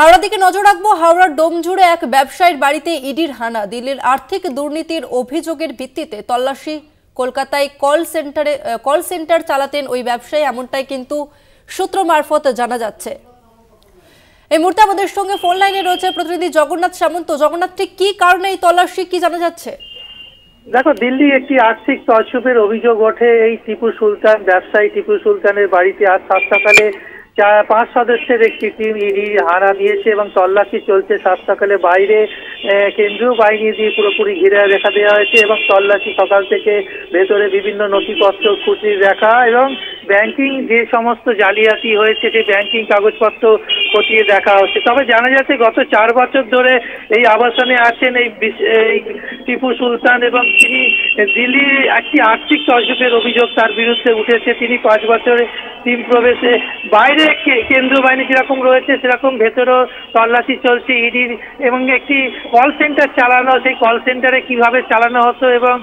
হাওড়ার দিকে নজর রাখবো। হাওড়ার ডোমজুড়ে এক ব্যবসায়ীর বাড়িতে ইডির হানা। দিল্লির আর্থিক দুর্নীতির অভিযোগের ভিত্তিতে তল্লাশি। কলকাতায় কল সেন্টার চালাতেন ওই ব্যবসায়ী, এমনটাই কিন্তু সূত্র মারফত জানা যাচ্ছে। এই মুহূর্তে আমাদের সঙ্গে ফোন লাইনে রয়েছে প্রতিনিধি জগন্নাথ সামন্ত। জগন্নাথ, ঠিক কি কারণে এই তল্লাশি, কি জানা যাচ্ছে? দেখো, দিল্লি একটি আর্থিক তছরূপের অভিযোগ ওঠে এই টিপু সুলতান ব্যবসায়ী টিপু সুলতানের বাড়িতে আজ সাত সকালে 5 সদস্যের একটি টিম ইডি হানা দিয়েছে এবং তল্লাশি চলছে। সাত সকালে বাইরে কেন্দ্রীয় বাহিনী দিয়ে পুরোপুরি ঘিরে রেখা দেওয়া হয়েছে এবং তল্লাশি সকাল থেকে ভেতরে বিভিন্ন নথিপত্র খুঁটিয়ে দেখা এবং ব্যাংকিং যে সমস্ত জালিয়াতি হয়েছে সেই ব্যাংকিং কাগজপত্র খতিয়ে দেখা হচ্ছে। তবে জানা যাচ্ছে গত 4 বছর ধরে এই আবাসনে আছেন এই টিপু সুলতান এবং তিনি দিল্লির একটি আর্থিক তছরূপের অভিযোগ তার বিরুদ্ধে উঠেছে। তিনি 5 বছরে টিম প্রবেশে বাইরে কেন্দ্রীয় বাহিনী যেরকম রয়েছে সেরকম ভেতরেও তল্লাশি চলছে ইডির এবং একটি কল সেন্টার চালানো, সেই কল সেন্টারে কিভাবে চালানো হতো এবং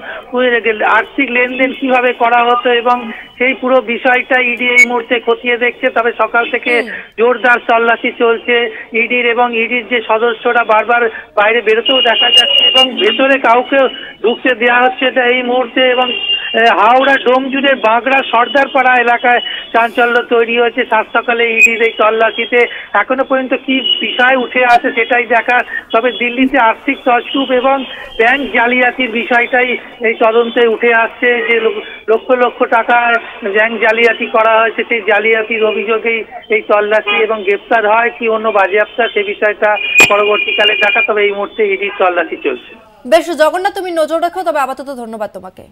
আর্থিক লেনদেন কিভাবে করা হতো এবং সেই পুরো বিষয়টা ইডি এই মুহূর্তে খতিয়ে দেখছে। তবে সকাল থেকে জোরদার তল্লাশি চলছে ইডির এবং ইডির যে সদস্যরা বারবার বাইরে বেরোতেও দেখা যাচ্ছে এবং ভেতরে কাউকে ঢুকতে দেওয়া হচ্ছে না এই মুহূর্তে। এবং হাওড়া ডোমজুড়ের বাগড়া সর্দারপাড়া এলাকায় চাঞ্চল্য তৈরি হয়েছে সাত সকালে ইডির এই তল্লাশিতে। এখনো পর্যন্ত কি বিষয় উঠে আসে সেটাই দেখার। তবে দিল্লিতে আর্থিক তছরূপ এবং ব্যাংক জালিয়াতির বিষয়টাই এই তদন্তে উঠে আসছে, যে লক্ষ লক্ষ টাকা ব্যাংক জালিয়াতি করা হয়েছে। সেই জালিয়াতির অভিযোগেই এই তল্লাশি এবং গ্রেপ্তার হয় কি অন্য বাজেয়াপ্ত সে বিষয়টা পরবর্তীকালে দেখা। তবে এই মুহূর্তে ইডির তল্লাশি চলছে। বেশ জগন্নাথ, তুমি নজর রাখো। তবে আপাতত ধন্যবাদ তোমাকে।